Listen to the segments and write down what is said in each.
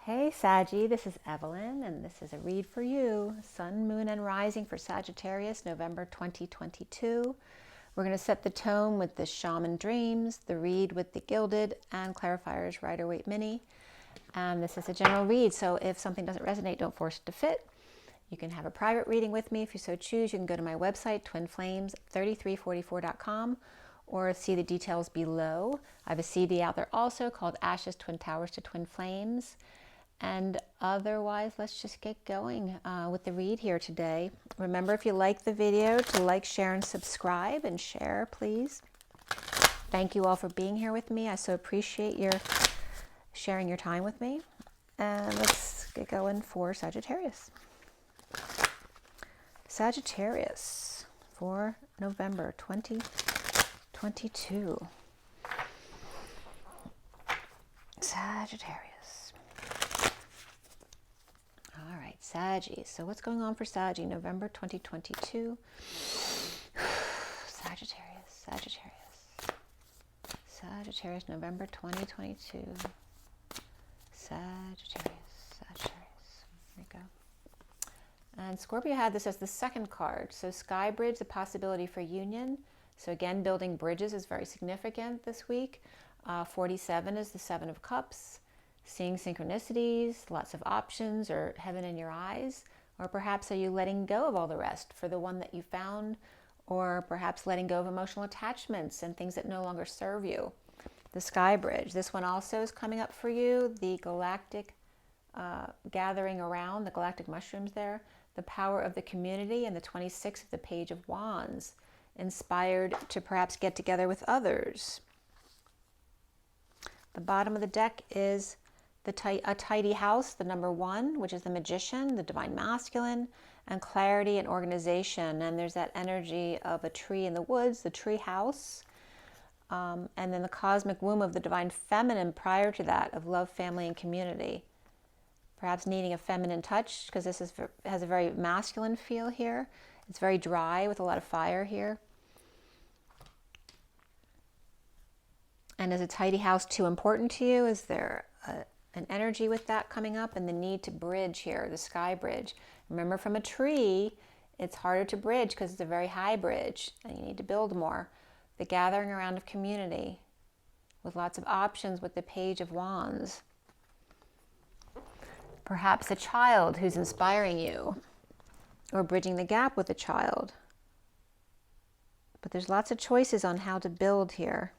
Hey Saggy, this is Evelyn, and this is a read for you. Sun, Moon, and Rising for Sagittarius, November 2022. We're going to set the tone with the Shaman Dreams, the read with the Gilded, and Clarifier's Rider-Waite Mini. And this is a general read, so if something doesn't resonate, don't force it to fit. You can have a private reading with me if you so choose. You can go to my website, twinflames3344.com, or see the details below. I have a CD out there also called Ashes, Twin Towers to Twin Flames. And otherwise, let's just get going with the read here today. Remember, if you like the video, to like, share, and subscribe, and share, please. Thank you all for being here with me. I so appreciate your sharing your time with me. And let's get going for Sagittarius. Sagittarius for November 2022. Sagittarius. All right, Saggy. So what's going on for Saggy, November 2022? Sagittarius, November 2022. Sagittarius. Here we go. And Scorpio had this as the second card. So Sky Bridge, the possibility for union. So again, building bridges is very significant this week. 47 is the Seven of Cups. Seeing synchronicities, lots of options, or heaven in your eyes. Or perhaps are you letting go of all the rest for the one that you found? Or perhaps letting go of emotional attachments and things that no longer serve you. The Sky Bridge. This one also is coming up for you. The galactic gathering around, the galactic mushrooms there. The power of the community, and the 26th of the Page of Wands. Inspired to perhaps get together with others. The bottom of the deck is a tidy house, the number 1, which is the Magician, the Divine Masculine, and clarity and organization. And there's that energy of a tree in the woods, the tree house. And then the cosmic womb of the Divine Feminine prior to that, of love, family, and community. Perhaps needing a feminine touch, because this has a very masculine feel here. It's very dry with a lot of fire here. And is a tidy house too important to you? Is there an energy with that coming up? And the need to bridge here, the Sky Bridge. Remember, from a tree, it's harder to bridge because it's a very high bridge and you need to build more. The gathering around of community with lots of options with the Page of Wands. Perhaps a child who's inspiring you, or bridging the gap with a child. But there's lots of choices on how to build here.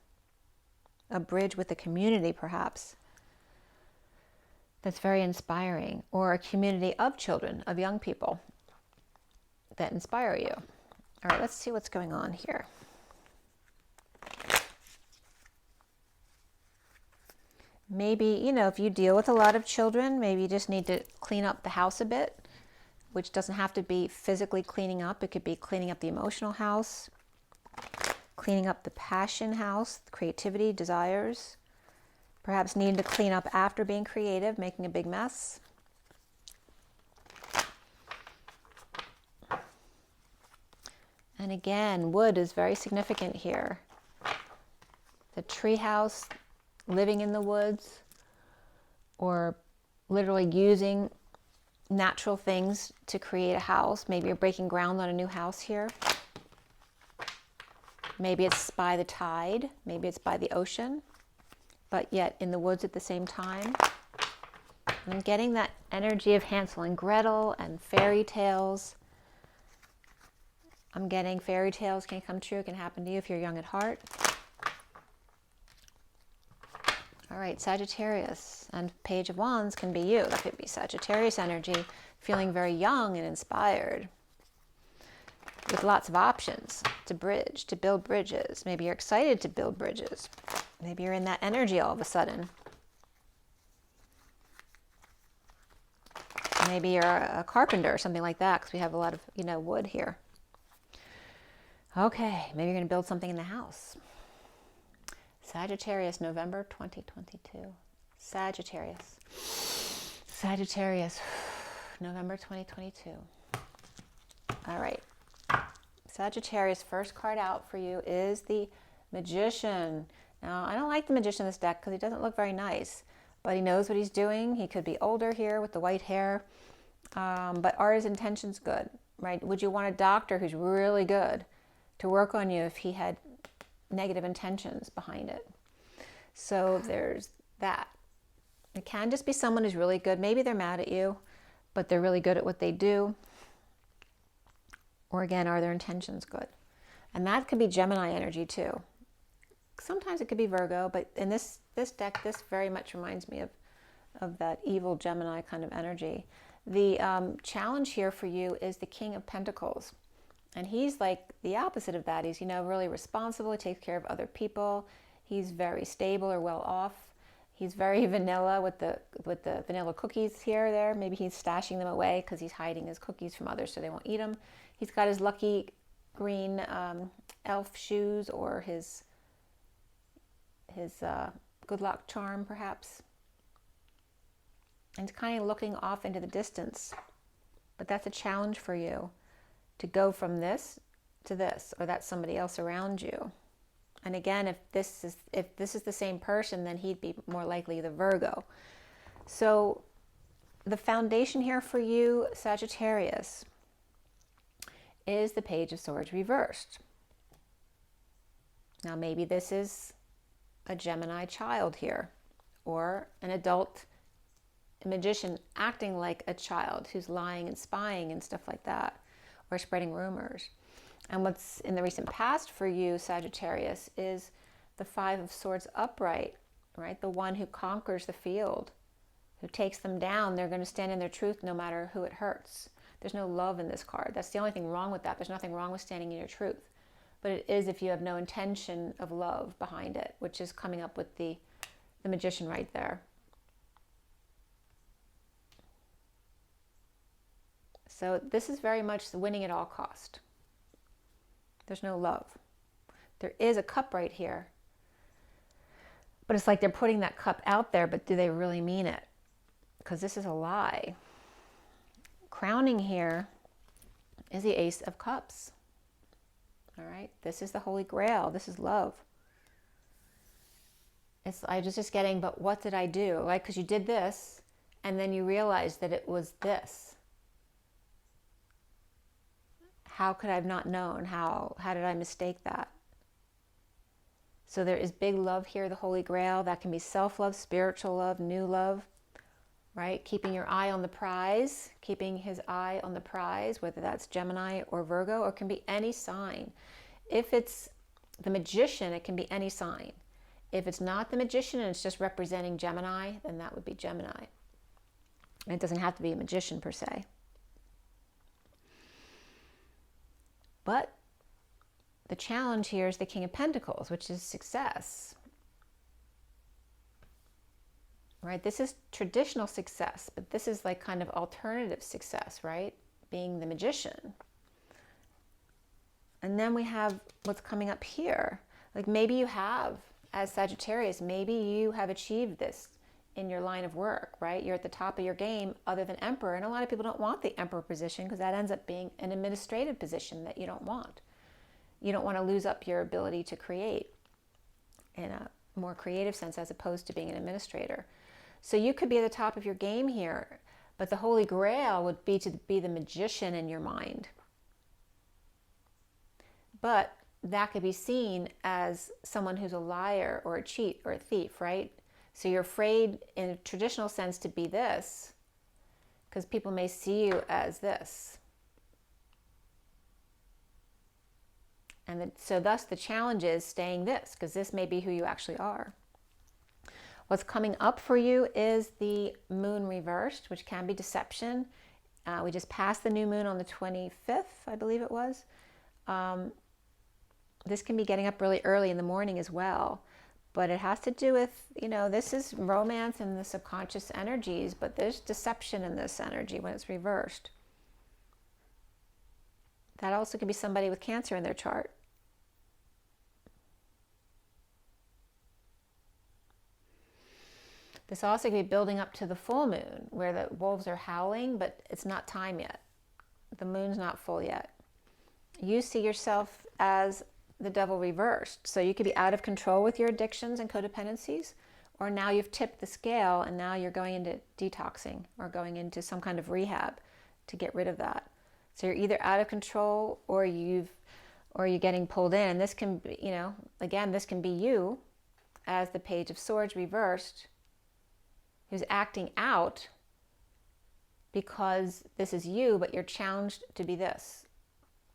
A bridge with a community, perhaps. That's very inspiring. Or a community of children, of young people that inspire you. All right, let's see what's going on here. Maybe, if you deal with a lot of children, maybe you just need to clean up the house a bit, which doesn't have to be physically cleaning up. It could be cleaning up the emotional house, cleaning up the passion house, creativity, desires. Perhaps needing to clean up after being creative, making a big mess. And again, wood is very significant here. The tree house, living in the woods, or literally using natural things to create a house. Maybe you're breaking ground on a new house here. Maybe it's by the tide, maybe it's by the ocean, but yet in the woods at the same time. I'm getting that energy of Hansel and Gretel and fairy tales. I'm getting fairy tales can come true, can happen to you if you're young at heart. All right, Sagittarius, and Page of Wands can be you. That could be Sagittarius energy, feeling very young and inspired, with lots of options to bridge, to build bridges. Maybe you're excited to build bridges. Maybe you're in that energy all of a sudden. Maybe you're a carpenter or something like that, because we have a lot of, wood here. Okay, maybe you're going to build something in the house. Sagittarius, November 2022. Sagittarius, November 2022. All right. Sagittarius, first card out for you is the Magician. Now, I don't like the Magician in this deck because he doesn't look very nice, but he knows what he's doing. He could be older here with the white hair, but are his intentions good, right? Would you want a doctor who's really good to work on you if he had negative intentions behind it? So there's that. It can just be someone who's really good. Maybe they're mad at you, but they're really good at what they do. Or again, are their intentions good? And that could be Gemini energy too. Sometimes it could be Virgo, but in this deck, this very much reminds me of that evil Gemini kind of energy. The challenge here for you is the King of Pentacles. And he's like the opposite of that. He's, you know, really responsible. He takes care of other people. He's very stable or well off. He's very vanilla with the vanilla cookies here or there. Maybe he's stashing them away because he's hiding his cookies from others so they won't eat them. He's got his lucky green elf shoes or his good luck charm, perhaps. And kind of looking off into the distance. But that's a challenge for you to go from this to this, or that's somebody else around you. And again, if this is the same person, then he'd be more likely the Virgo. So the foundation here for you, Sagittarius, is the Page of Swords reversed. Now maybe this is a Gemini child here, or an adult magician acting like a child who's lying and spying and stuff like that, or spreading rumors. And what's in the recent past for you, Sagittarius, is the Five of Swords upright, right? The one who conquers the field, who takes them down. They're going to stand in their truth no matter who it hurts. There's no love in this card. That's the only thing wrong with that. There's nothing wrong with standing in your truth. But it is if you have no intention of love behind it, which is coming up with the Magician right there. So this is very much the winning at all cost. There's no love. There is a cup right here. But it's like they're putting that cup out there, but do they really mean it? Because this is a lie. Crowning here is the Ace of Cups. All right, this is the Holy Grail. This is love. I was just getting, but what did I do? Right? Because you did this, and then you realized that it was this. How could I have not known? How did I mistake that? So there is big love here, the Holy Grail. That can be self-love, spiritual love, new love, right? Keeping your eye on the prize, keeping his eye on the prize, whether that's Gemini or Virgo, or it can be any sign. If it's the Magician, it can be any sign. If it's not the Magician and it's just representing Gemini, then that would be Gemini. And it doesn't have to be a magician per se. But the challenge here is the King of Pentacles, which is success. Right? This is traditional success, but this is like kind of alternative success, right? Being the Magician. And then we have what's coming up here. Like maybe you have, as Sagittarius, maybe you have achieved this in your line of work, right? You're at the top of your game other than Emperor. And a lot of people don't want the Emperor position because that ends up being an administrative position that you don't want. You don't want to lose up your ability to create in a more creative sense as opposed to being an administrator. So you could be at the top of your game here, but the Holy Grail would be to be the Magician in your mind. But that could be seen as someone who's a liar or a cheat or a thief, right? So you're afraid in a traditional sense to be this because people may see you as this. And so thus the challenge is staying this, because this may be who you actually are. What's coming up for you is the moon reversed, which can be deception. We just passed the new moon on the 25th, I believe it was. This can be getting up really early in the morning as well. But it has to do with, you know, this is romance and the subconscious energies, but there's deception in this energy when it's reversed. That also could be somebody with Cancer in their chart. This also could be building up to the full moon, where the wolves are howling, but it's not time yet. The moon's not full yet. You see yourself as the devil reversed. So you could be out of control with your addictions and codependencies, or now you've tipped the scale and now you're going into detoxing or going into some kind of rehab to get rid of that. So you're either out of control or you're getting pulled in. And this can be, you know, again, this can be you as the Page of Swords reversed, who's acting out because this is you, but you're challenged to be this,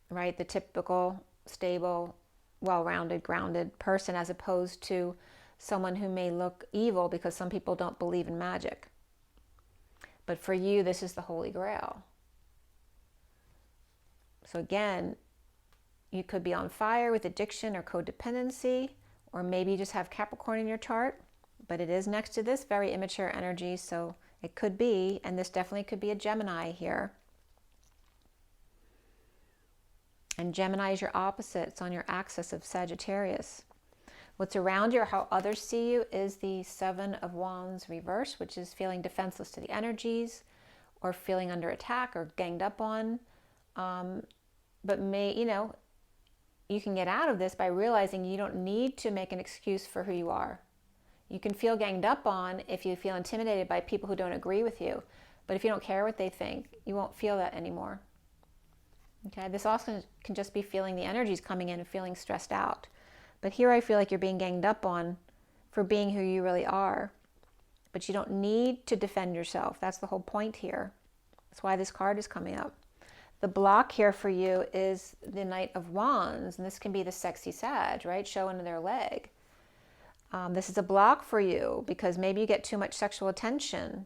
right? The typical, stable, well-rounded, grounded person, as opposed to someone who may look evil because some people don't believe in magic. But for you, this is the Holy Grail. So again, you could be on fire with addiction or codependency, or maybe you just have Capricorn in your chart, but it is next to this very immature energy, so it could be, and this definitely could be a Gemini here. And Gemini is your opposite. It's on your axis of Sagittarius. What's around you or how others see you is the Seven of Wands reverse, which is feeling defenseless to the energies or feeling under attack or ganged up on. But you can get out of this by realizing you don't need to make an excuse for who you are. You can feel ganged up on if you feel intimidated by people who don't agree with you. But if you don't care what they think, you won't feel that anymore. Okay, this also can just be feeling the energies coming in and feeling stressed out. But here I feel like you're being ganged up on for being who you really are. But you don't need to defend yourself. That's the whole point here. That's why this card is coming up. The block here for you is the Knight of Wands. And this can be the sexy Sag, right? Showing their leg. This is a block for you because maybe you get too much sexual attention.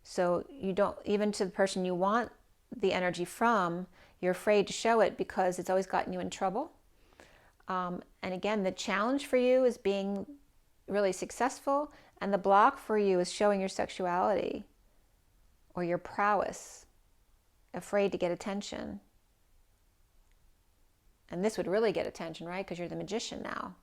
So you don't, even to the person you want the energy from, you're afraid to show it because it's always gotten you in trouble. And again, the challenge for you is being really successful, and the block for you is showing your sexuality or your prowess, afraid to get attention. And this would really get attention, right? Because you're the magician now.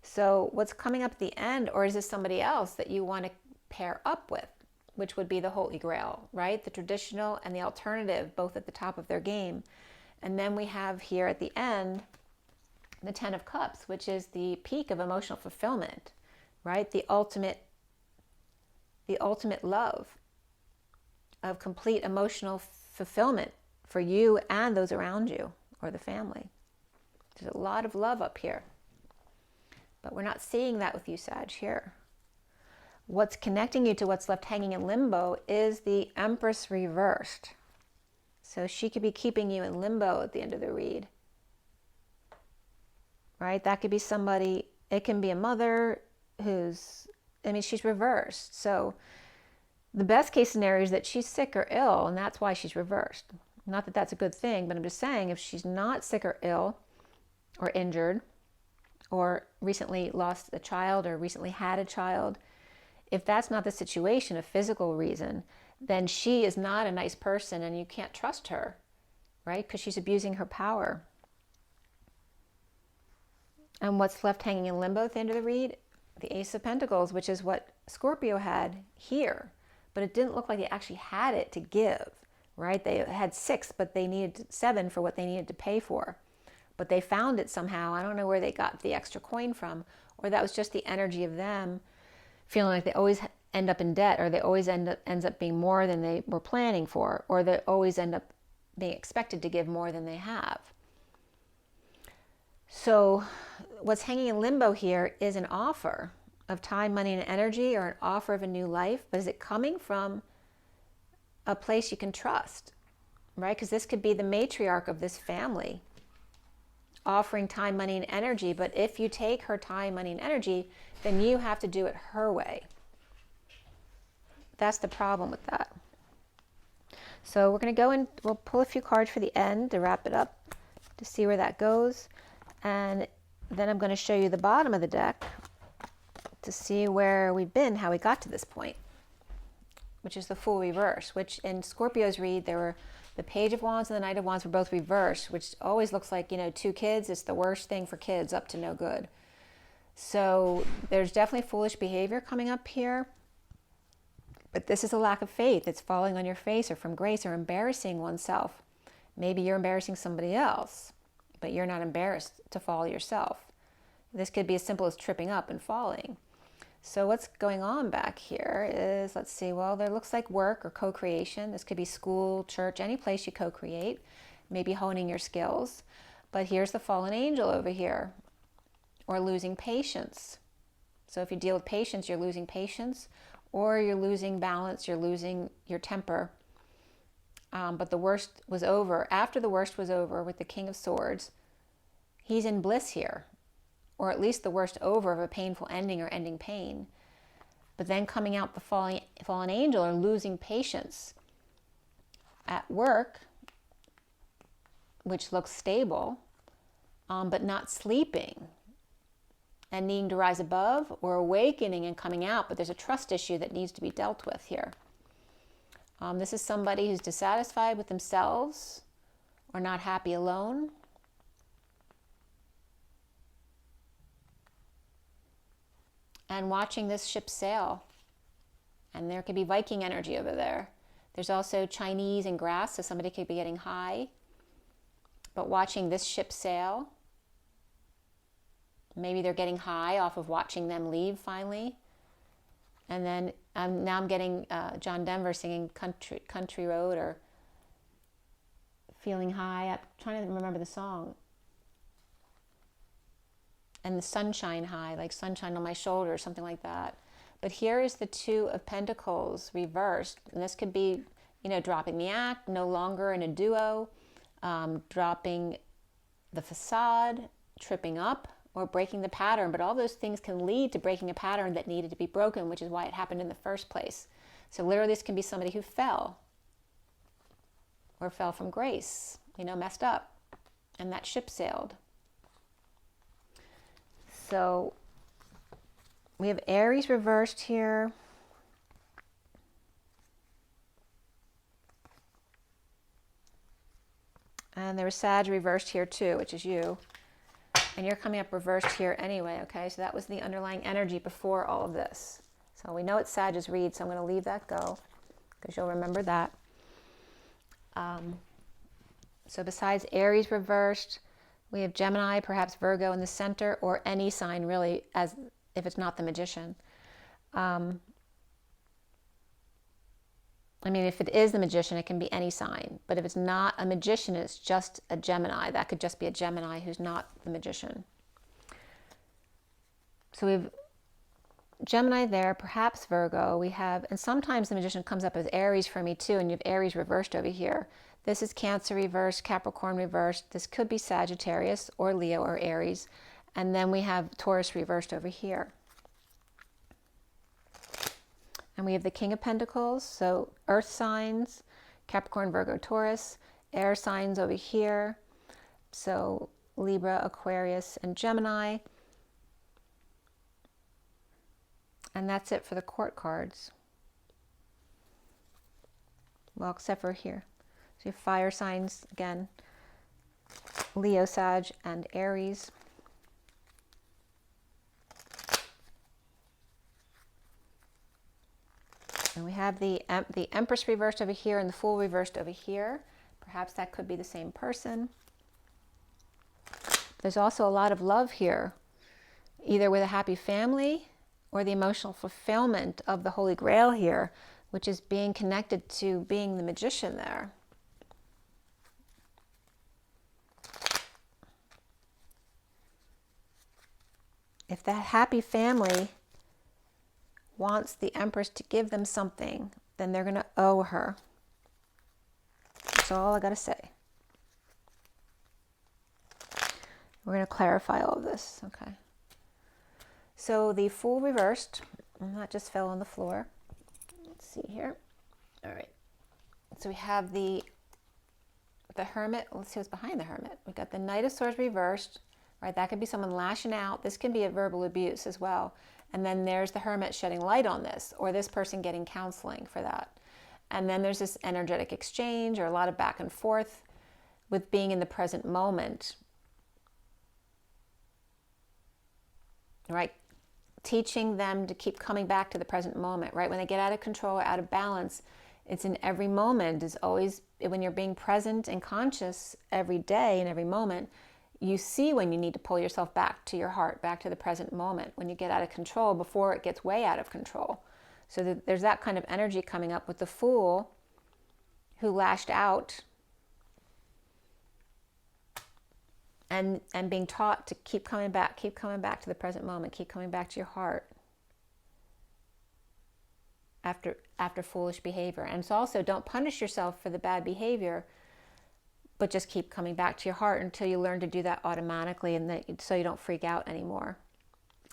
So what's coming up at the end, or is this somebody else that you want to pair up with, which would be the Holy Grail, right? The traditional and the alternative, both at the top of their game. And then we have here at the end, the Ten of Cups, which is the peak of emotional fulfillment, right? The ultimate love of complete emotional fulfillment for you and those around you or the family. There's a lot of love up here, but we're not seeing that with you, Sag, here. What's connecting you to what's left hanging in limbo is the Empress reversed. So she could be keeping you in limbo at the end of the read. Right? That could be somebody, it can be a mother she's reversed. So the best case scenario is that she's sick or ill, and that's why she's reversed. Not that that's a good thing, but I'm just saying if she's not sick or ill or injured or recently lost a child or recently had a child, if that's not the situation, a physical reason, then she is not a nice person and you can't trust her, right? Because she's abusing her power. And what's left hanging in limbo at the end of the read? The Ace of Pentacles, which is what Scorpio had here. But it didn't look like they actually had it to give, right? They had 6, but they needed 7 for what they needed to pay for. But they found it somehow. I don't know where they got the extra coin from, or that was just the energy of them feeling like they always end up in debt, or they always ends up being more than they were planning for, or they always end up being expected to give more than they have. So what's hanging in limbo here is an offer of time, money, and energy, or an offer of a new life. But is it coming from a place you can trust, right? Because this could be the matriarch of this family offering time, money, and energy. But if you take her time, money, and energy, then you have to do it her way. That's the problem with that. So we're going to go and we'll pull a few cards for the end to wrap it up to see where that goes. And then I'm going to show you the bottom of the deck to see where we've been, how we got to this point, which is the Fool reverse, which in Scorpio's read, there were the Page of Wands and the Knight of Wands were both reversed, which always looks like, 2 kids. It's the worst thing for kids, up to no good. So there's definitely foolish behavior coming up here. But this is a lack of faith. It's falling on your face or from grace or embarrassing oneself. Maybe you're embarrassing somebody else, but you're not embarrassed to fall yourself. This could be as simple as tripping up and falling. So what's going on back here is, let's see, well, there looks like work or co-creation. This could be school, church, any place you co-create, maybe honing your skills. But here's the fallen angel over here, or losing patience. So if you deal with patience, you're losing patience, or you're losing balance, you're losing your temper. But the worst was over. After the worst was over with the King of Swords, he's in bliss here, or at least the worst over of a painful ending or ending pain. But then coming out the fallen angel, or losing patience at work, which looks stable, but not sleeping and needing to rise above, or awakening and coming out, but there's a trust issue that needs to be dealt with here. This is somebody who's dissatisfied with themselves or not happy alone. And watching this ship sail. And there could be Viking energy over there. There's also Chinese and grass, so somebody could be getting high. But watching this ship sail, maybe they're getting high off of watching them leave finally. And then now I'm getting John Denver singing Country Road, or Feeling High. I'm trying to remember the song. And the sunshine high, like sunshine on my shoulder, or something like that. But here is the Two of Pentacles reversed. And this could be, you know, dropping the act, no longer in a duo, dropping the facade, tripping up, or breaking the pattern. But all those things can lead to breaking a pattern that needed to be broken, which is why it happened in the first place. So literally this can be somebody who fell, or fell from grace, you know, messed up, and that ship sailed. So we have Aries reversed here. And there was Sag reversed here too, which is you. And you're coming up reversed here anyway, okay? So that was the underlying energy before all of this. So we know it's Sag's read, so I'm going to leave that go, because you'll remember that. So besides Aries reversed, we have Gemini, perhaps Virgo in the center, or any sign really, as if it's not the Magician. I mean, if it is the Magician, it can be any sign. But if it's not a Magician, it's just a Gemini. That could just be a Gemini who's not the Magician. So we have Gemini there, perhaps Virgo. We have, and sometimes the Magician comes up as Aries for me too, and you have Aries reversed over here. This is Cancer reversed, Capricorn reversed. This could be Sagittarius or Leo or Aries. And then we have Taurus reversed over here. And we have the King of Pentacles, so earth signs, Capricorn, Virgo, Taurus, air signs over here, so Libra, Aquarius, and Gemini. And that's it for the court cards. Well, except for here. So you have fire signs, again, Leo, Sag, and Aries. And we have the Empress reversed over here and the Fool reversed over here. Perhaps that could be the same person. There's also a lot of love here, either with a happy family or the emotional fulfillment of the Holy Grail here, which is being connected to being the Magician there. If that happy family wants the Empress to give them something, then they're going to owe her. That's all I got to say. We're going to clarify all of this, okay? So the Fool reversed, and that just fell on the floor. Let's see here. All right. So we have the Hermit. Let's see what's behind the Hermit. We've got the Knight of Swords reversed, right? That could be someone lashing out. This can be a verbal abuse as well. And then there's the Hermit shedding light on this, or this person getting counseling for that. And then there's this energetic exchange, or a lot of back and forth with being in the present moment, right? Teaching them to keep coming back to the present moment, right? When they get out of control, out of balance, it's in every moment. Is always, when you're being present and conscious every day and every moment, you see when you need to pull yourself back to your heart, back to the present moment, when you get out of control before it gets way out of control. So there's that kind of energy coming up with the Fool, who lashed out and being taught to keep coming back to the present moment, keep coming back to your heart after foolish behavior. And it's also, don't punish yourself for the bad behavior, but just keep coming back to your heart until you learn to do that automatically, and so you don't freak out anymore.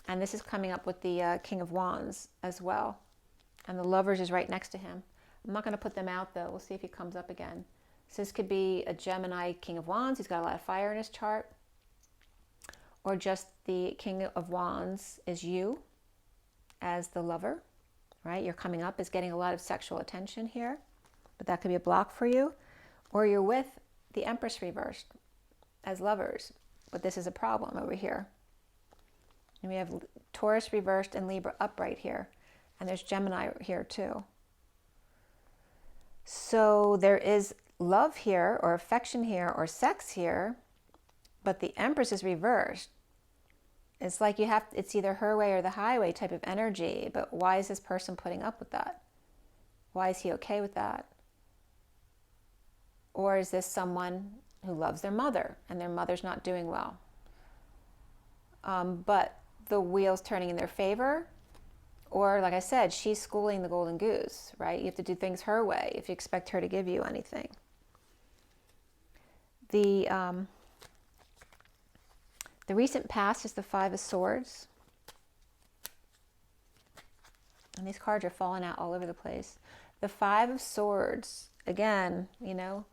And this is coming up with the King of Wands as well. And the Lovers is right next to him. I'm not going to put them out though. We'll see if he comes up again. So this could be a Gemini King of Wands. He's got a lot of fire in his chart. Or just the King of Wands is you as the lover, right? You're coming up as getting a lot of sexual attention here, but that could be a block for you. Or you're with the Empress reversed as lovers, but this is a problem over here. And we have Taurus reversed and Libra upright here. And there's Gemini here too. So there is love here, or affection here, or sex here, but the Empress is reversed. It's like it's either her way or the highway type of energy, but why is this person putting up with that? Why is he okay with that? Or is this someone who loves their mother and their mother's not doing well? But the wheel's turning in their favor. Or, like I said, she's schooling the golden goose, right? You have to do things her way if you expect her to give you anything. The recent past is the Five of Swords. And these cards are falling out all over the place. The Five of Swords, again, you know,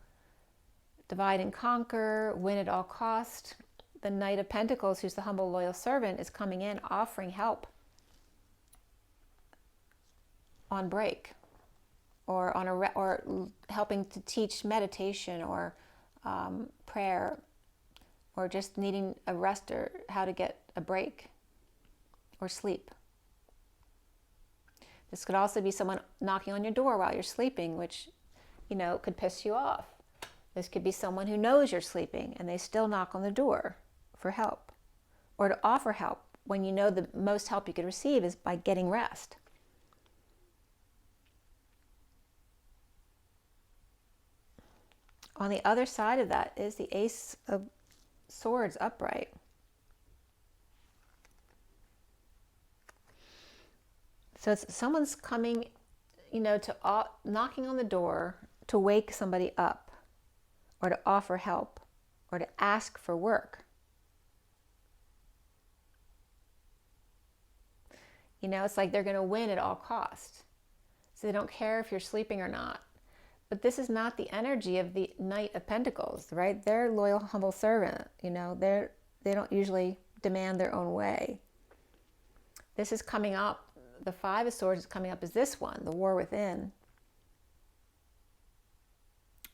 divide and conquer, win at all cost. The Knight of Pentacles, who's the humble, loyal servant, is coming in offering help on break, or or helping to teach meditation or prayer, or just needing a rest or how to get a break or sleep. This could also be someone knocking on your door while you're sleeping, which, you know, could piss you off. This could be someone who knows you're sleeping and they still knock on the door for help, or to offer help when you know the most help you could receive is by getting rest. On the other side of that is the Ace of Swords upright. So it's someone's coming, you know, to knocking on the door to wake somebody up, or to offer help, or to ask for work. You know, it's like they're going to win at all costs. So they don't care if you're sleeping or not. But this is not the energy of the Knight of Pentacles, right? They're loyal, humble servant. You know, they don't usually demand their own way. This is coming up. The Five of Swords is coming up as this one, the War Within.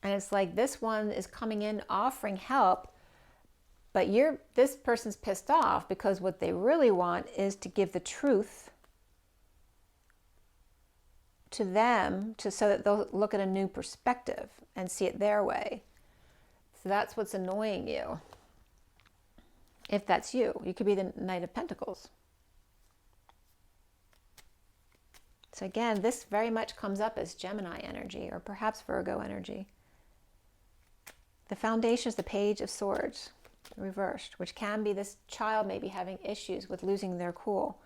And it's like this one is coming in offering help, but this person's pissed off because what they really want is to give the truth to them, so that they'll look at a new perspective and see it their way. So that's what's annoying you. If that's you, you could be the Knight of Pentacles. So again, this very much comes up as Gemini energy, or perhaps Virgo energy. The foundation is the Page of Swords, reversed, which can be this child maybe having issues with losing their cool,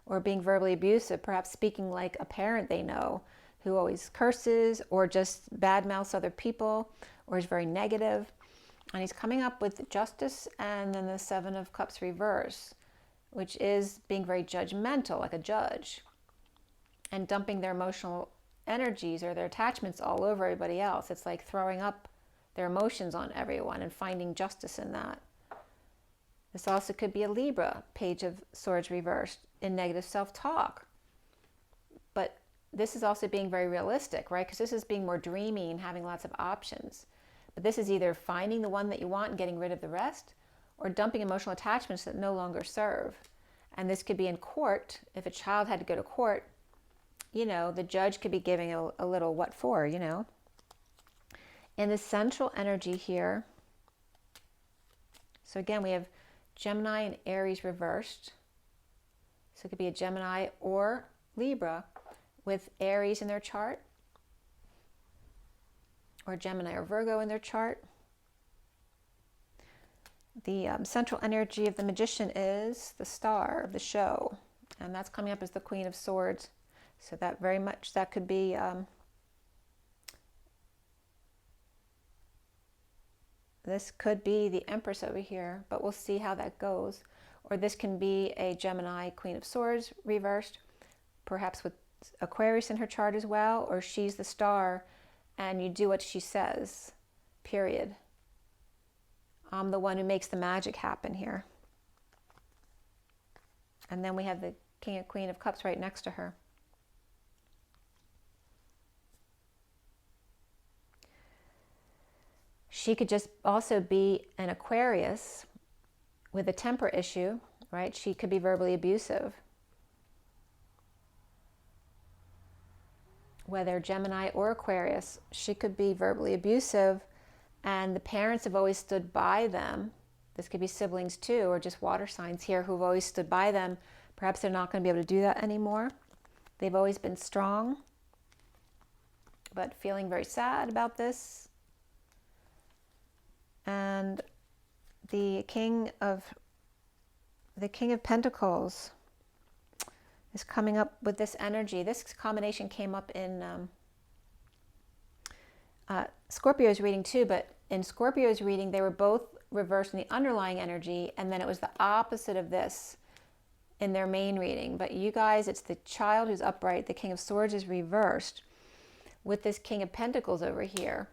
or being verbally abusive, perhaps speaking like a parent they know who always curses, or just badmouths other people, or is very negative. And he's coming up with Justice and then the Seven of Cups reverse, which is being very judgmental, like a judge, and dumping their emotional energies or their attachments all over everybody else. It's like throwing up their emotions on everyone and finding justice in that. This also could be a Libra, Page of Swords reversed, in negative self-talk. But this is also being very realistic, right? Because this is being more dreamy and having lots of options. But this is either finding the one that you want and getting rid of the rest, or dumping emotional attachments that no longer serve. And this could be in court. If a child had to go to court, you know, the judge could be giving a little what for, you know. And the central energy here So again, we have Gemini and Aries reversed. So it could be a Gemini or Libra with Aries in their chart, or Gemini or Virgo in their chart. The central energy of the Magician is the star of the show, and that's coming up as the Queen of Swords. So that very much, that could be this could be the Empress over here, but we'll see how that goes. Or this can be a Gemini Queen of Swords reversed, perhaps with Aquarius in her chart as well, or she's the star and you do what she says, period. I'm the one who makes the magic happen here. And then we have the King and Queen of Cups right next to her. She could just also be an Aquarius with a temper issue, right? She could be verbally abusive. Whether Gemini or Aquarius, she could be verbally abusive, and the parents have always stood by them. This could be siblings too, or just water signs here who've always stood by them. Perhaps they're not going to be able to do that anymore. They've always been strong, but feeling very sad about this. And the King of Pentacles is coming up with this energy. This combination came up in Scorpio's reading too, but in Scorpio's reading, they were both reversed in the underlying energy, and then it was the opposite of this in their main reading. But you guys, it's the child who's upright. The King of Swords is reversed with this King of Pentacles over here.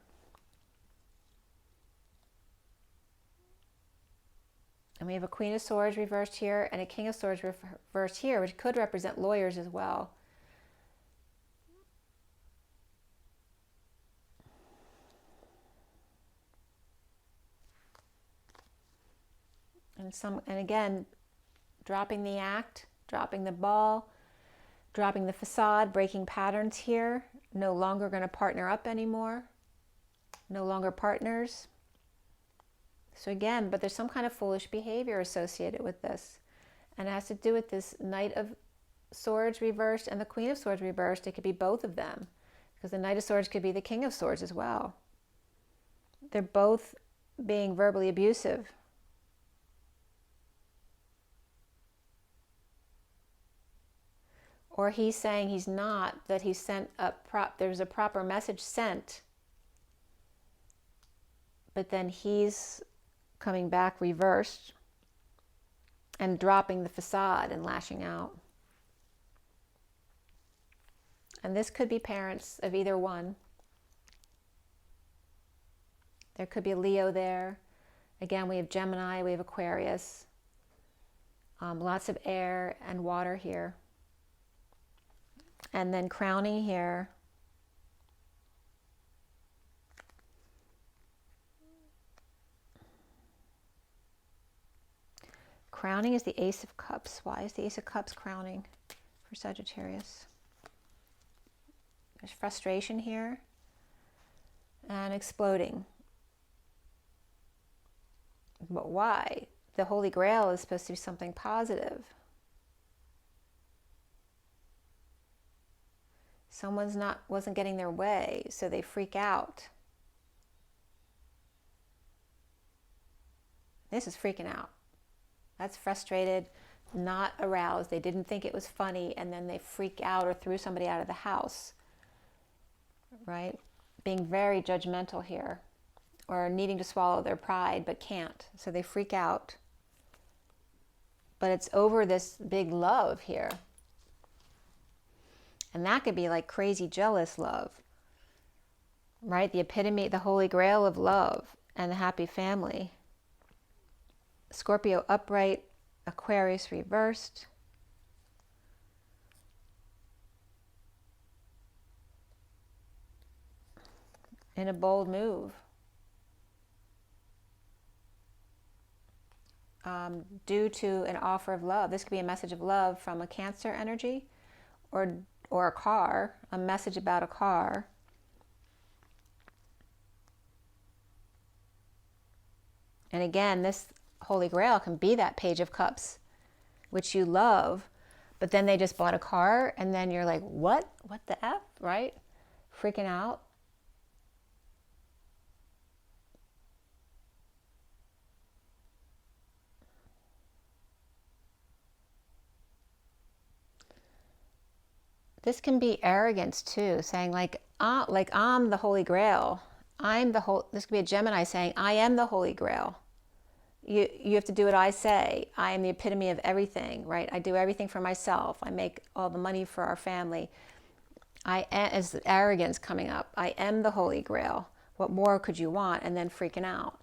And we have a Queen of Swords reversed here and a King of Swords reversed here, which could represent lawyers as well. And again, dropping the act, dropping the ball, dropping the facade, breaking patterns here. No longer going to partner up anymore. No longer partners. So again, but there's some kind of foolish behavior associated with this. And it has to do with this Knight of Swords reversed and the Queen of Swords reversed. It could be both of them, because the Knight of Swords could be the King of Swords as well. They're both being verbally abusive. Or he's saying he's not, that he sent there's a proper message sent, but then he's coming back reversed and dropping the facade and lashing out. And this could be parents of either one. There could be a Leo there. Again, we have Gemini, we have Aquarius. Lots of air and water here. And then crowning here, crowning is the Ace of Cups. Why is the Ace of Cups crowning for Sagittarius? There's frustration here and exploding. But why? The Holy Grail is supposed to be something positive. Wasn't getting their way, so they freak out. This is freaking out. That's frustrated, not aroused. They didn't think it was funny, and then they freak out or threw somebody out of the house, right? Being very judgmental here, or needing to swallow their pride but can't, so they freak out. But it's over this big love here. And that could be like crazy jealous love, right? The epitome, the Holy Grail of love and the happy family. Scorpio upright, Aquarius reversed. In a bold move. Due to an offer of love. This could be a message of love from a Cancer energy, or a car, a message about a car. And again, this Holy Grail can be that Page of Cups, which you love, but then they just bought a car, and then you're like, what the F, right? Freaking out. This can be arrogance too, saying like I'm the Holy Grail. This could be a Gemini saying, I am the Holy Grail. You have to do what I say. I am the epitome of everything, right? I do everything for myself. I make all the money for our family. As arrogance coming up, I am the Holy Grail. What more could you want? And then freaking out,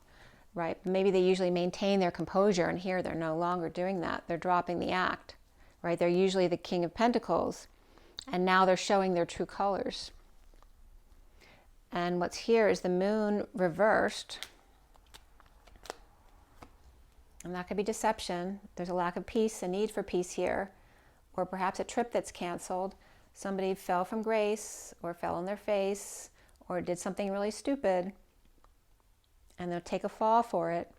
right? Maybe they usually maintain their composure, and here they're no longer doing that. They're dropping the act, right? They're usually the King of Pentacles, and now they're showing their true colors. And what's here is the Moon reversed. And that could be deception. There's a lack of peace, a need for peace here, or perhaps a trip that's canceled. Somebody fell from grace, or fell on their face, or did something really stupid, and they'll take a fall for it.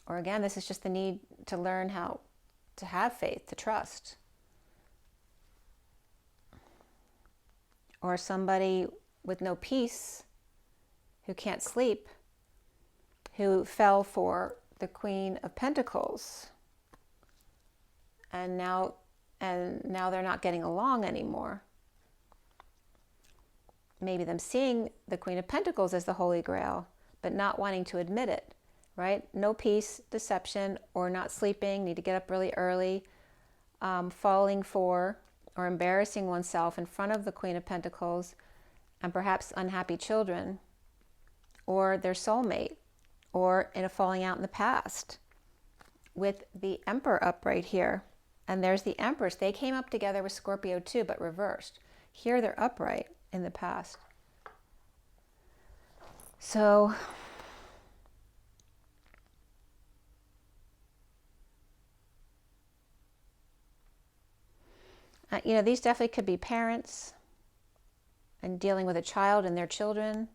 Or again, this is just the need to learn how to have faith, to trust. Or somebody with no peace, who can't sleep, who fell for the Queen of Pentacles, and now they're not getting along anymore. Maybe them seeing the Queen of Pentacles as the Holy Grail, but not wanting to admit it, right? No peace, deception, or not sleeping, need to get up really early, falling for or embarrassing oneself in front of the Queen of Pentacles, and perhaps unhappy children, or their soulmate, or in a falling out in the past, with the Emperor up right here. And there's the Empress. They came up together with Scorpio too, but reversed. Here they're upright in the past. So you know, these definitely could be parents and dealing with a child and their children.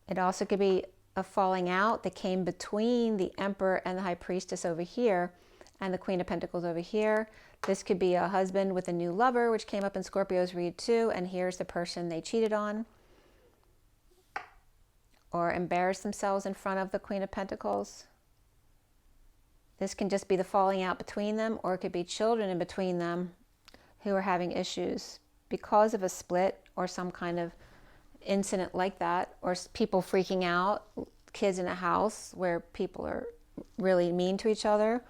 It also could be a falling out that came between the Emperor and the High Priestess over here and the Queen of Pentacles over here. This could be a husband with a new lover, which came up in Scorpio's read too, and here's the person they cheated on or embarrassed themselves in front of the Queen of Pentacles. This can just be the falling out between them, or it could be children in between them who are having issues because of a split or some kind of incident like that, or people freaking out, kids in a house where people are really mean to each other,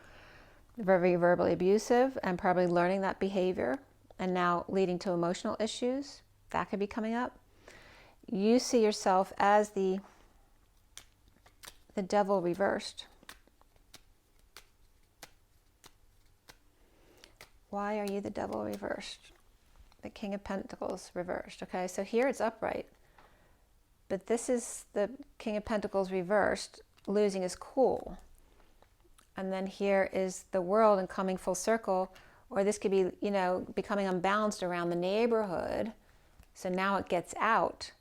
very verbally abusive, and probably learning that behavior and now leading to emotional issues. That could be coming up. You see yourself as the Devil reversed. Why are you the Devil reversed? The King of Pentacles reversed. Okay, so here it's upright. But this is the King of Pentacles reversed, losing his cool. And then here is the World and coming full circle. Or this could be, you know, becoming unbalanced around the neighborhood. So now it gets out.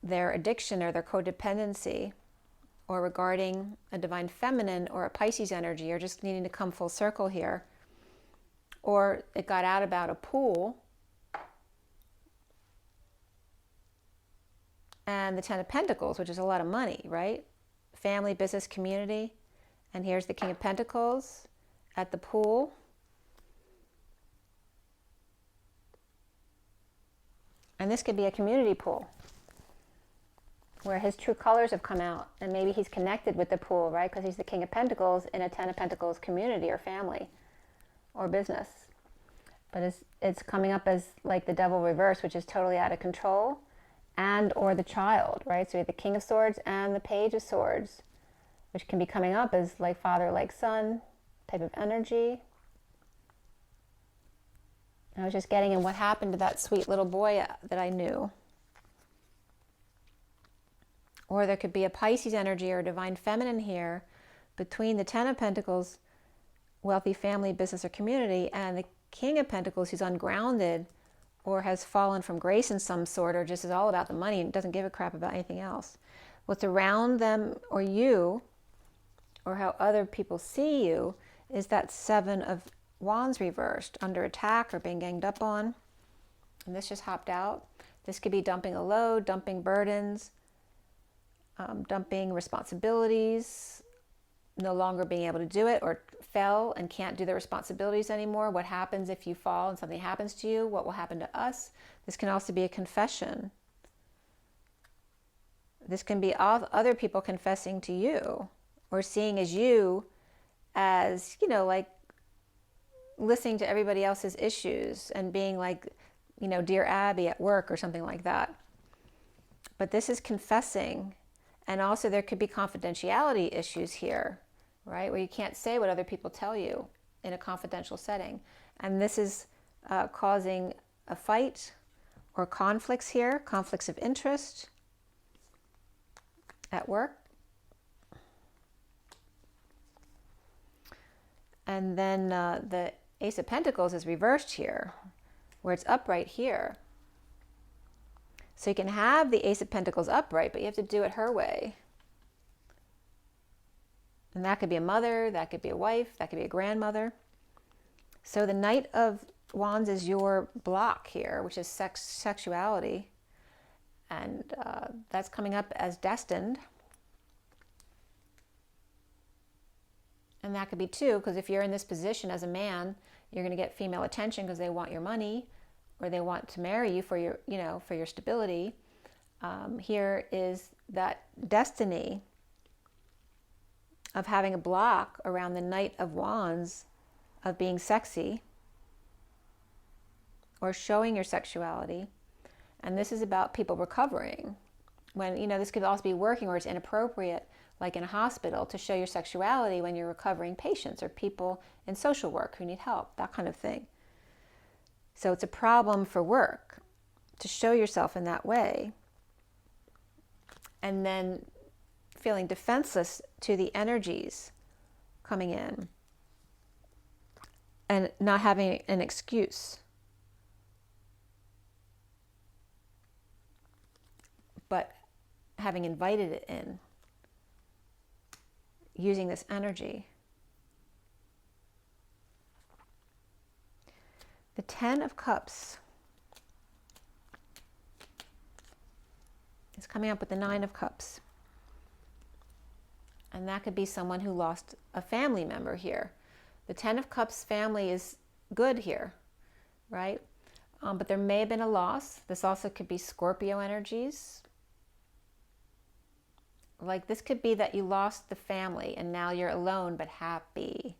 Their addiction or their codependency, or regarding a divine feminine or a Pisces energy, or just needing to come full circle here. Or it got out about a pool. And the Ten of Pentacles, which is a lot of money, right? Family, business, community. And here's the King of Pentacles at the pool. And this could be a community pool where his true colors have come out. And maybe he's connected with the pool, right? Because he's the King of Pentacles in a Ten of Pentacles community or family or business. But it's coming up as like the Devil reverse, which is totally out of control. And or the child, right? So we have the King of Swords and the Page of Swords, which can be coming up as like father, like son type of energy. I was just getting in what happened to that sweet little boy that I knew. Or there could be a Pisces energy or a divine feminine here between the Ten of Pentacles, wealthy family, business, or community, and the King of Pentacles, who's ungrounded or has fallen from grace in some sort, or just is all about the money and doesn't give a crap about anything else. what's around them or you, or how other people see you, is that Seven of Wands reversed, under attack or being ganged up on. And this just hopped out. This could be dumping a load, dumping burdens, dumping responsibilities, no longer being able to do it, or fell and can't do the responsibilities anymore. What happens if you fall and something happens to you? What will happen to us? This can also be a confession. This can be all other people confessing to you, or seeing as you as, you know, like listening to everybody else's issues and being like, you know, Dear Abby at work or something like that. But this is confessing. And also there could be confidentiality issues here, right? Where you can't say what other people tell you in a confidential setting. And this is causing a fight or conflicts here, conflicts of interest at work. And then the Ace of Pentacles is reversed here, where it's upright here. So you can have the Ace of Pentacles upright, but you have to do it her way. And that could be a mother, that could be a wife, that could be a grandmother. So the Knight of Wands is your block here, which is sexuality. And that's coming up as destined. And that could be too, because if you're in this position as a man, you're going to get female attention because they want your money, or they want to marry you for your, you know, for your stability. Here is that destiny of having a block around the Knight of Wands, of being sexy or showing your sexuality. And this is about people recovering. When, you know, this could also be working where it's inappropriate, like in a hospital, to show your sexuality when you're recovering patients or people in social work who need help, that kind of thing. So it's a problem for work to show yourself in that way. And then feeling defenseless to the energies coming in and not having an excuse. But having invited it in, using this energy. The Ten of Cups is coming up with the Nine of Cups. And that could be someone who lost a family member here. The Ten of Cups family is good here, right? But there may have been a loss. This also could be Scorpio energies. Like this could be that you lost the family and now you're alone but happy.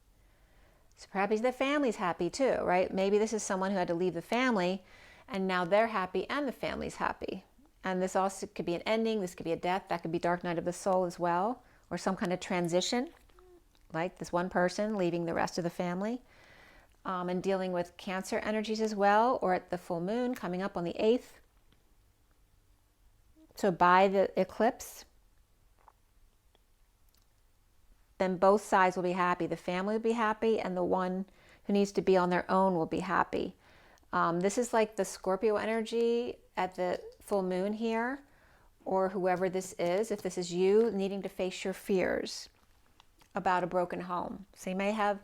So perhaps the family's happy too, right? Maybe this is someone who had to leave the family and now they're happy and the family's happy. And this also could be an ending. This could be a death. That could be Dark Night of the Soul as well, or some kind of transition, like this one person leaving the rest of the family, and dealing with Cancer energies as well, or at the full moon coming up on the 8th. So by the eclipse, then both sides will be happy. The family will be happy, and the one who needs to be on their own will be happy. This is like the Scorpio energy at the full moon here, or whoever this is, if this is you needing to face your fears about a broken home. So you may have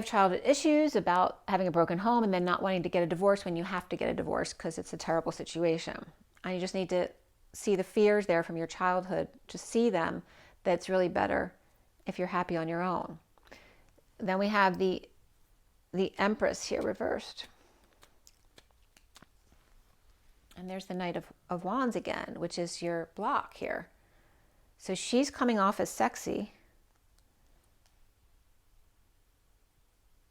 childhood issues about having a broken home and then not wanting to get a divorce when you have to get a divorce because it's a terrible situation. And you just need to see the fears there from your childhood, just see them, that it's really better if you're happy on your own. Then we have the Empress here reversed. And there's the Knight of Wands again, which is your block here. So she's coming off as sexy,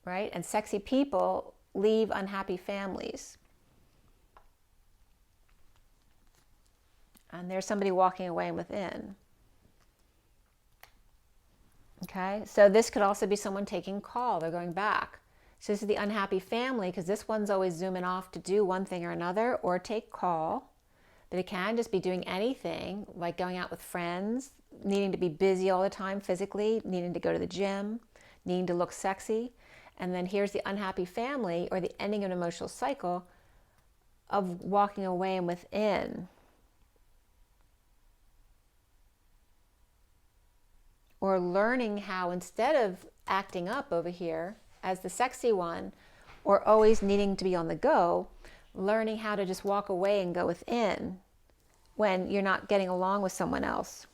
right? And sexy people leave unhappy families. And there's somebody walking away within. Okay, so this could also be someone taking call. They're going back. So this is the unhappy family, because this one's always zooming off to do one thing or another or take call. But it can just be doing anything, like going out with friends, needing to be busy all the time physically, needing to go to the gym, needing to look sexy. And then here's the unhappy family, or the ending of an emotional cycle of walking away and within. or learning how, instead of acting up over here as the sexy one, or always needing to be on the go, learning how to just walk away and go within when you're not getting along with someone else,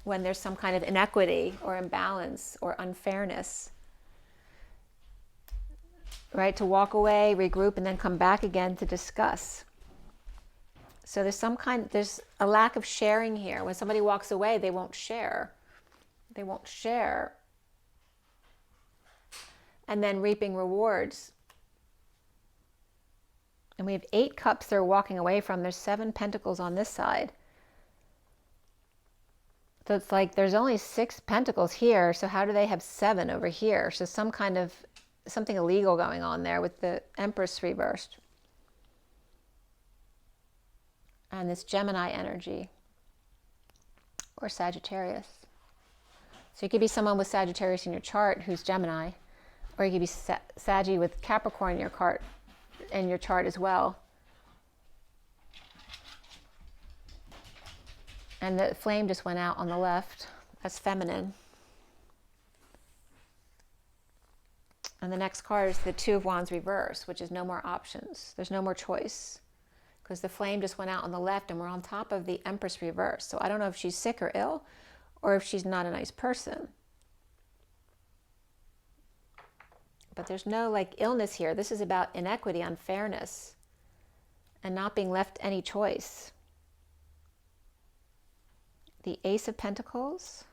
when there's some kind of inequity or imbalance or unfairness, right? To walk away, regroup, and then come back again to discuss. So there's a lack of sharing here. When somebody walks away, they won't share. They won't share. And then reaping rewards. And we have 8 cups they're walking away from. There's 7 pentacles on this side. So it's like there's only 6 pentacles here. So how do they have 7 over here? So something illegal going on there with the Empress reversed. And this Gemini energy. Or Sagittarius. So you could be someone with Sagittarius in your chart who's Gemini. Or you could be Saggy with Capricorn in your chart as well. And the flame just went out on the left. That's feminine. And the next card is the Two of Wands reverse, which is no more options. There's no more choice. Because the flame just went out on the left and we're on top of the Empress reverse. So I don't know if she's sick or ill, or if she's not a nice person. But there's no like illness here. This is about inequity, unfairness, and not being left any choice. The Ace of Pentacles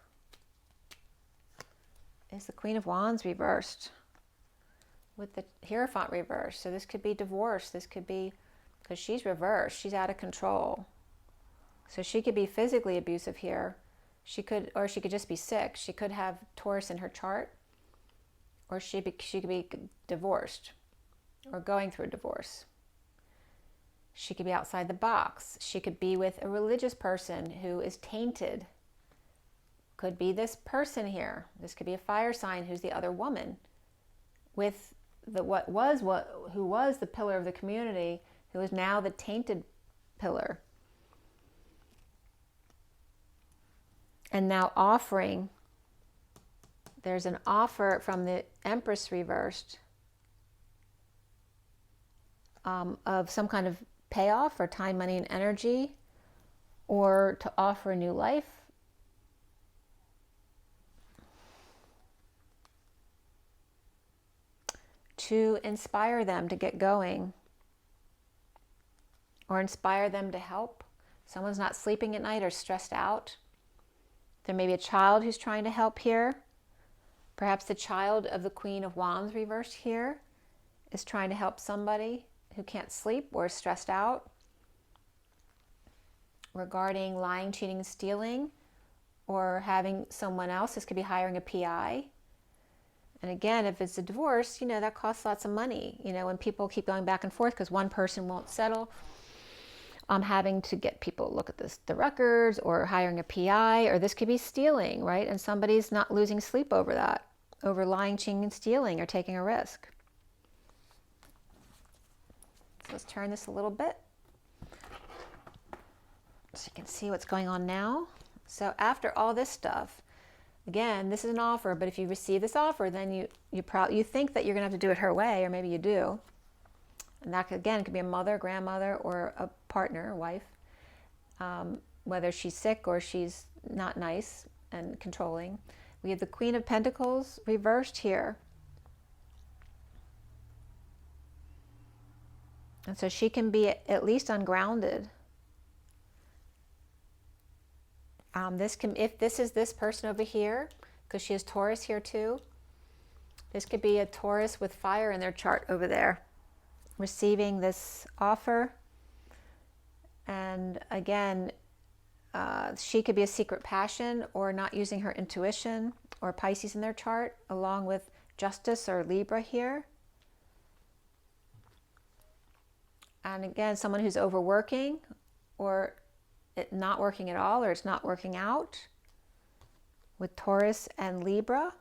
is the Queen of Wands reversed with the Hierophant reversed. So this could be divorce. This could be, because she's reversed, she's out of control. So she could be physically abusive here. Or she could just be sick. She could have Taurus in her chart. Or she could be divorced or going through a divorce. She could be outside the box. She could be with a religious person who is tainted. Could be this person here. This could be a fire sign who's the other woman with who was the pillar of the community, who is now the tainted pillar. And now offering. There's an offer from the Empress reversed of some kind of payoff or time, money, and energy, or to offer a new life. To inspire them to get going, or inspire them to help. Someone's not sleeping at night or stressed out. There may be a child who's trying to help here. Perhaps the child of the Queen of Wands reversed here is trying to help somebody who can't sleep or is stressed out regarding lying, cheating, and stealing, or having someone else. This could be hiring a PI. And again, if it's a divorce, that costs lots of money. When people keep going back and forth because one person won't settle, having to get people to look at the records, or hiring a PI, or this could be stealing, right? And somebody's not losing sleep over that, over lying, cheating, and stealing, or taking a risk. So let's turn this a little bit so you can see what's going on now. So after all this stuff, again, this is an offer, but if you receive this offer, then you think that you're going to have to do it her way, or maybe you do. And that, again, could be a mother, grandmother, or a partner, a wife, whether she's sick or she's not nice and controlling. We have the Queen of Pentacles reversed here. And so she can be at least ungrounded. If this is this person over here, because she has Taurus here too, this could be a Taurus with fire in their chart over there, receiving this offer. And again, she could be a secret passion, or not using her intuition, or Pisces in their chart, along with Justice or Libra here. And again, someone who's overworking, or it not working at all, or it's not working out, with Taurus and Libra.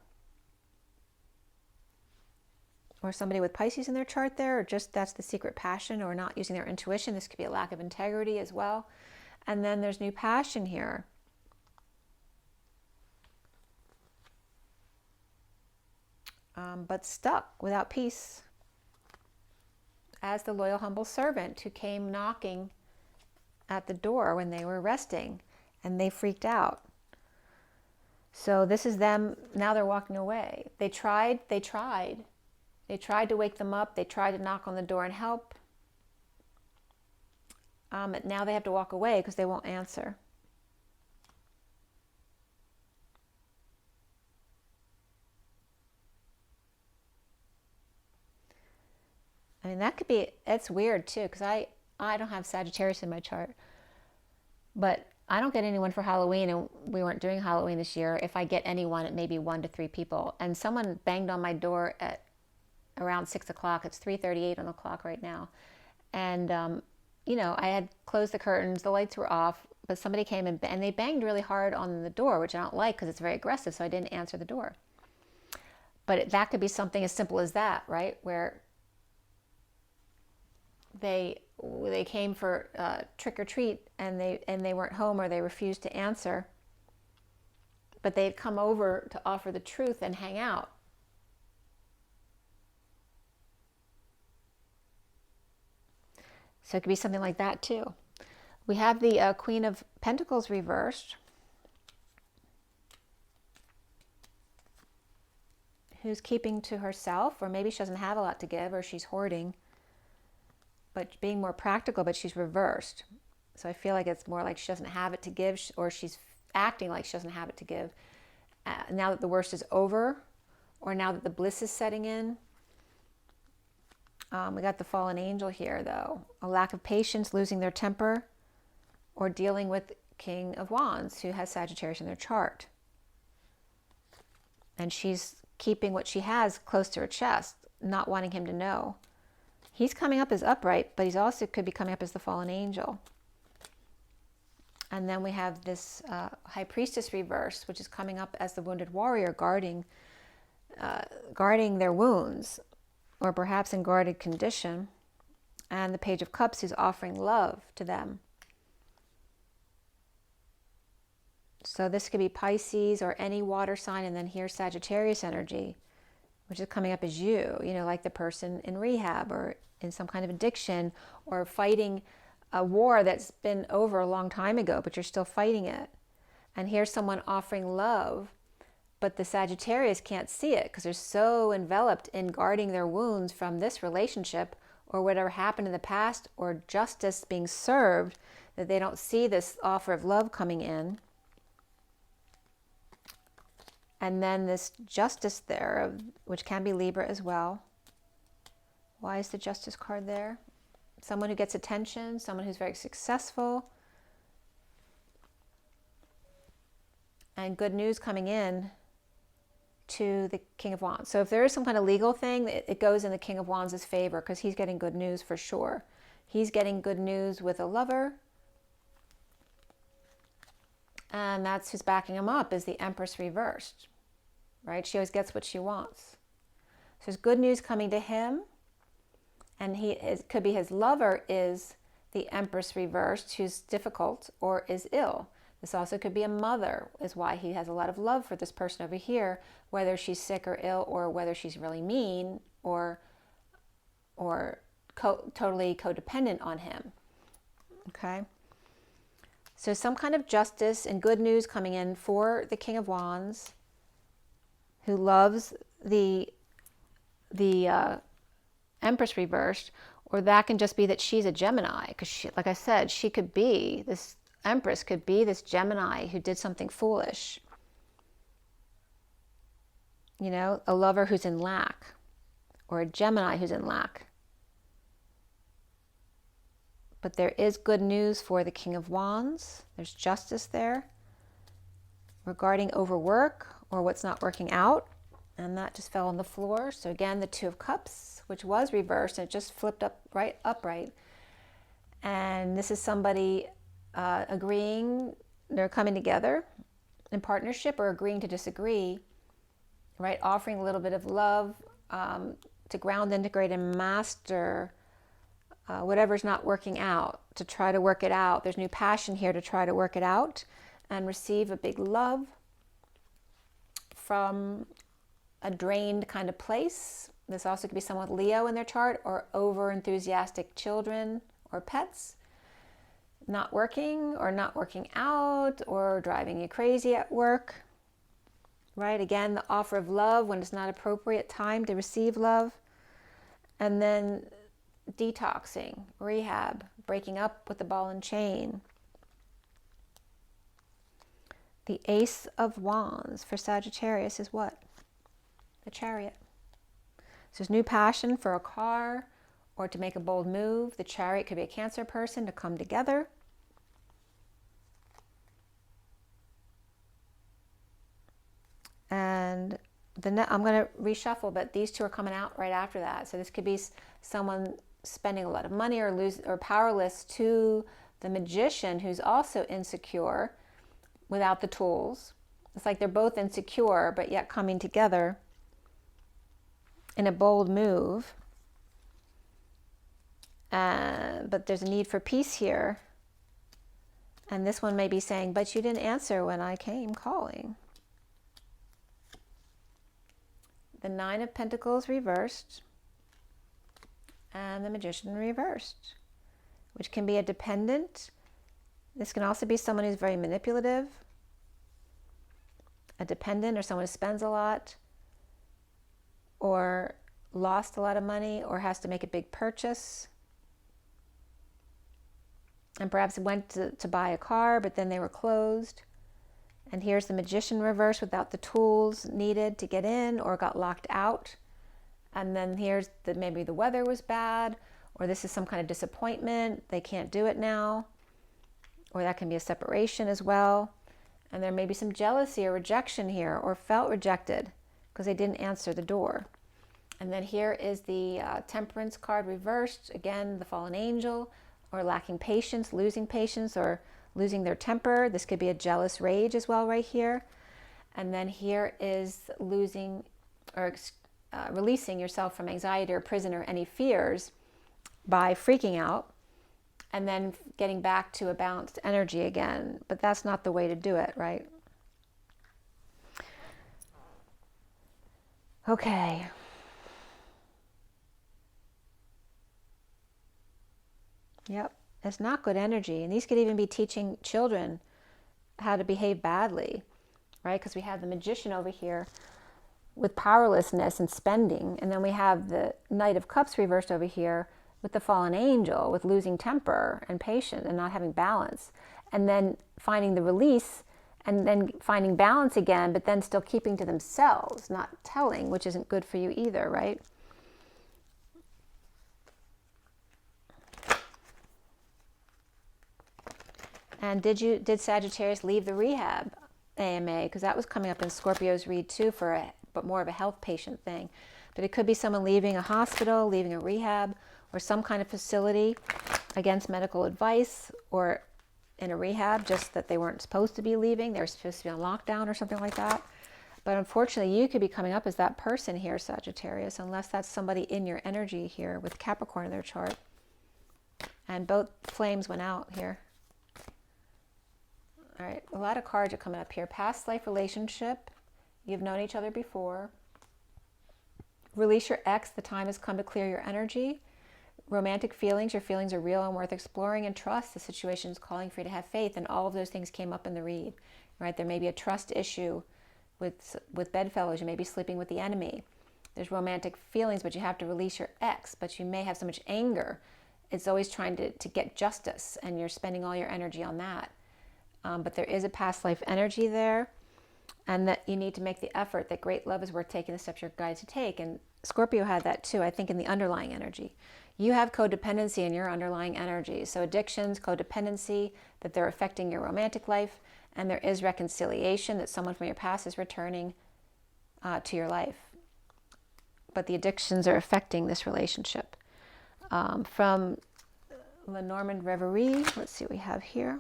Or somebody with Pisces in their chart there, or just that's the secret passion, or not using their intuition. This could be a lack of integrity as well. And then there's new passion here. but stuck without peace as the loyal, humble servant who came knocking at the door when they were resting, and they freaked out. So this is them, now they're walking away. They tried to wake them up, they tried to knock on the door and help. Now they have to walk away because they won't answer. I mean, that could be, it's weird too, because I don't have Sagittarius in my chart, but I don't get anyone for Halloween, and we weren't doing Halloween this year. If I get anyone, it may be 1 to 3 people. And someone banged on my door at around 6 o'clock. It's 3:38 on the clock right now. And, you know, I had closed the curtains, the lights were off, but somebody came and they banged really hard on the door, which I don't like because it's very aggressive, so I didn't answer the door. But that could be something as simple as that, right? Where they came for trick or treat, and they weren't home, or they refused to answer, but they'd come over to offer the truth and hang out. So it could be something like that too. We have the Queen of Pentacles reversed, who's keeping to herself, or maybe she doesn't have a lot to give, or she's hoarding, but being more practical, but she's reversed. So I feel like it's more like she doesn't have it to give, or she's acting like she doesn't have it to give. Now that the worst is over, or now that the bliss is setting in. We got the fallen angel here, though. A lack of patience, losing their temper, or dealing with King of Wands, who has Sagittarius in their chart. And she's keeping what she has close to her chest, not wanting him to know. He's coming up as upright, but he's also could be coming up as the fallen angel. And then we have this High Priestess reverse, which is coming up as the wounded warrior, guarding their wounds, or perhaps in guarded condition. And the Page of Cups, who's offering love to them. So this could be Pisces or any water sign, and then here's Sagittarius energy, which is coming up as you know, like the person in rehab or in some kind of addiction, or fighting a war that's been over a long time ago, but you're still fighting it. And here's someone offering love, but the Sagittarius can't see it because they're so enveloped in guarding their wounds from this relationship or whatever happened in the past, or justice being served, that they don't see this offer of love coming in. And then this Justice there, which can be Libra as well. Why is the Justice card there? Someone who gets attention, someone who's very successful. And good news coming in to the King of Wands. So if there is some kind of legal thing, it goes in the King of Wands' favor, because he's getting good news for sure. He's getting good news with a lover. And that's who's backing him up, is the Empress reversed, right? She always gets what she wants. So there's good news coming to him. And it could be his lover is the Empress reversed, who's difficult or is ill. This also could be a mother, is why he has a lot of love for this person over here, whether she's sick or ill, or whether she's really mean or totally codependent on him. Okay? So some kind of justice and good news coming in for the King of Wands, who loves the Empress reversed, or that can just be that she's a Gemini, because like I said, she could be, this Empress could be this Gemini who did something foolish. You know, a lover who's in lack, or a Gemini who's in lack. But there is good news for the King of Wands. There's justice there regarding overwork or what's not working out. And that just fell on the floor. So again, the Two of Cups, which was reversed, and it just flipped upright. And this is somebody agreeing, they're coming together in partnership, or agreeing to disagree, right? Offering a little bit of love to ground, integrate, and master whatever's not working out, to try to work it out. There's new passion here to try to work it out and receive a big love from a drained kind of place. This also could be someone with Leo in their chart, or over-enthusiastic children or pets. Not working or not working out or driving you crazy at work, right? Again, the offer of love when it's not appropriate time to receive love. And then detoxing, rehab, breaking up with the ball and chain. The Ace of Wands for Sagittarius is what? The Chariot. So there's new passion for a car or to make a bold move. The Chariot could be a Cancer person, to come together. And I'm going to reshuffle, but these two are coming out right after that. So this could be someone spending a lot of money or powerless to the Magician, who's also insecure without the tools. It's like they're both insecure, but yet coming together in a bold move. But there's a need for peace here. And this one may be saying, but you didn't answer when I came calling. The Nine of Pentacles reversed, and the Magician reversed, which can be a dependent. This can also be someone who's very manipulative, a dependent, or someone who spends a lot, or lost a lot of money, or has to make a big purchase, and perhaps went to buy a car, but then they were closed. And here's the Magician reverse without the tools needed to get in, or got locked out. And then here's maybe the weather was bad, or this is some kind of disappointment. They can't do it now. Or that can be a separation as well. And there may be some jealousy or rejection here, or felt rejected because they didn't answer the door. And then here is the Temperance card reversed. Again, the fallen angel, or lacking patience, losing patience, or losing their temper. This could be a jealous rage as well right here. And then here is losing or releasing yourself from anxiety or prison or any fears by freaking out, and then getting back to a balanced energy again. But that's not the way to do it, right? Okay. Yep. It's not good energy. And these could even be teaching children how to behave badly, right? Because we have the Magician over here with powerlessness and spending. And then we have the Knight of Cups reversed over here with the fallen angel, with losing temper and patience and not having balance. And then finding the release, and then finding balance again, but then still keeping to themselves, not telling, which isn't good for you either, right? And did Sagittarius leave the rehab AMA? Because that was coming up in Scorpio's read too, but more of a health patient thing. But it could be someone leaving a hospital, leaving a rehab, or some kind of facility against medical advice, or in a rehab, just that they weren't supposed to be leaving. They were supposed to be on lockdown or something like that. But unfortunately, you could be coming up as that person here, Sagittarius, unless that's somebody in your energy here with Capricorn in their chart. And both flames went out here. All right, a lot of cards are coming up here. Past life relationship. You've known each other before. Release your ex. The time has come to clear your energy. Romantic feelings. Your feelings are real and worth exploring. And trust. The situation is calling for you to have faith. And all of those things came up in the read, right? There may be a trust issue with bedfellows. You may be sleeping with the enemy. There's romantic feelings, but you have to release your ex. But you may have so much anger. It's always trying to get justice, and you're spending all your energy on that. But there is a past life energy there, and that you need to make the effort, that great love is worth taking the steps you're guided to take. And Scorpio had that too, I think, in the underlying energy. You have codependency in your underlying energy. So addictions, codependency, that they're affecting your romantic life, and there is reconciliation, that someone from your past is returning to your life. But the addictions are affecting this relationship. From LENORMAND Reverie, let's see what we have here.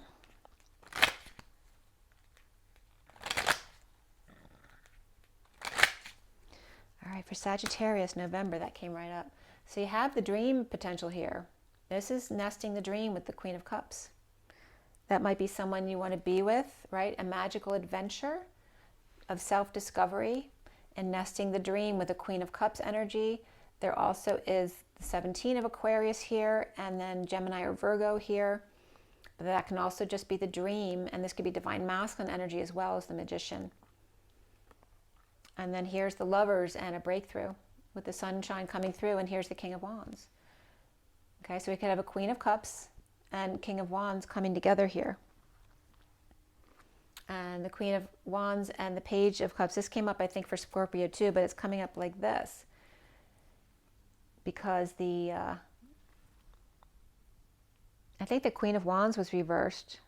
All right, for Sagittarius, November, that came right up. So you have the dream potential here. This is nesting the dream with the Queen of Cups. That might be someone you want to be with, right? A magical adventure of self-discovery. and nesting the dream with the Queen of Cups energy. There also is the 17 of Aquarius here, and then Gemini or Virgo here. But that can also just be the dream, and this could be divine masculine energy as well as the Magician. And then here's the Lovers and a breakthrough with the sunshine coming through, and here's the King of Wands. Okay, so we could have a Queen of Cups and King of Wands coming together here. And the Queen of Wands and the Page of Cups, this came up I think for Scorpio too, but it's coming up like this. Because I think the Queen of Wands was reversed.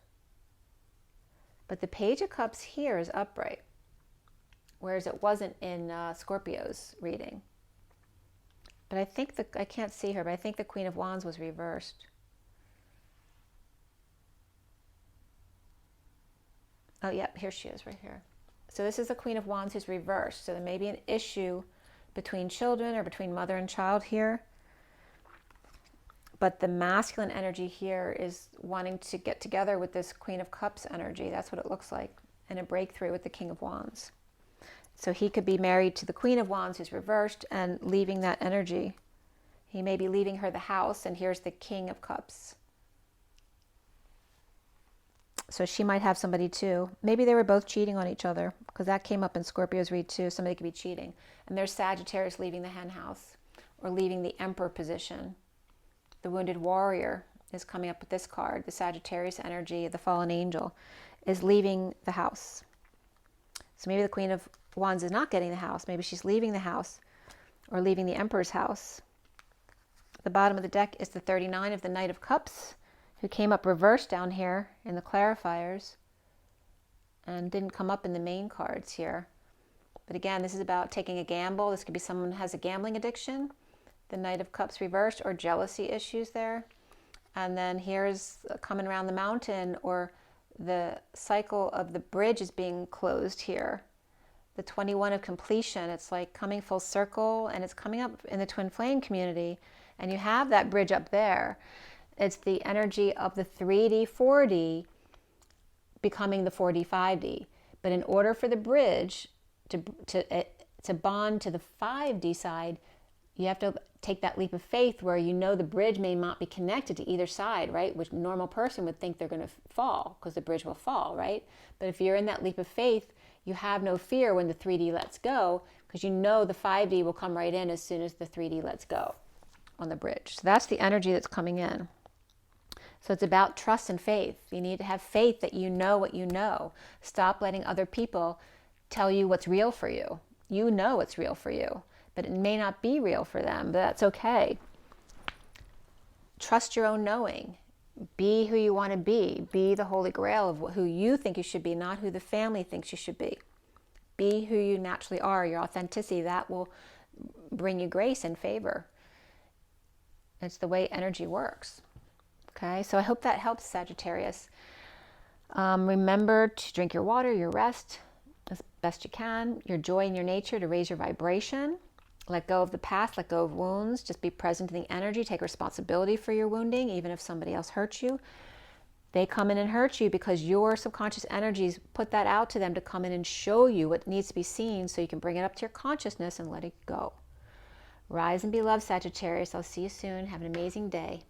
But the Page of Cups here is upright. Whereas it wasn't in Scorpio's reading. But I think I can't see her, but I think the Queen of Wands was reversed. Oh, yep, here she is right here. So this is the Queen of Wands who's reversed. So there may be an issue between children or between mother and child here. But the masculine energy here is wanting to get together with this Queen of Cups energy. That's what it looks like. And a breakthrough with the King of Wands. So he could be married to the Queen of Wands who's reversed and leaving that energy. He may be leaving her the house, and here's the King of Cups. So she might have somebody too. Maybe they were both cheating on each other, because that came up in Scorpio's read too. Somebody could be cheating. And there's Sagittarius leaving the hen house or leaving the Emperor position. The Wounded Warrior is coming up with this card. The Sagittarius energy, the fallen angel, is leaving the house. So maybe the Queen of Wands is not getting the house. Maybe she's leaving the house or leaving the Emperor's house. The bottom of the deck is the 39 of the Knight of Cups, who came up reversed down here in the clarifiers and didn't come up in the main cards here. But again, this is about taking a gamble. This could be someone who has a gambling addiction. The Knight of Cups reversed, or jealousy issues there. And then here's coming around the mountain, or the cycle of the bridge is being closed here. The 21 of completion, it's like coming full circle, and it's coming up in the twin flame community. And you have that bridge up there. It's the energy of the 3D, 4D becoming the 4D, 5D. But in order for the bridge to bond to the 5D side, you have to take that leap of faith where you know the bridge may not be connected to either side, right? Which a normal person would think they're going to fall because the bridge will fall, right? But if you're in that leap of faith, you have no fear when the 3D lets go, because you know the 5D will come right in as soon as the 3D lets go on the bridge. So that's the energy that's coming in. So it's about trust and faith. You need to have faith that you know what you know. Stop letting other people tell you what's real for you. You know what's real for you, but it may not be real for them, but that's okay. Trust your own knowing. Be who you want to be. Be the holy grail of who you think you should be, not who the family thinks you should be. Be who you naturally are, your authenticity. That will bring you grace and favor. It's the way energy works. Okay, so I hope that helps, Sagittarius. Remember to drink your water, your rest as best you can, your joy in your nature to raise your vibration. Let go of the past, let go of wounds. Just be present in the energy. Take responsibility for your wounding, even if somebody else hurts you. They come in and hurt you because your subconscious energies put that out to them to come in and show you what needs to be seen, so you can bring it up to your consciousness and let it go. Rise and be loved, Sagittarius. I'll see you soon. Have an amazing day. Bye.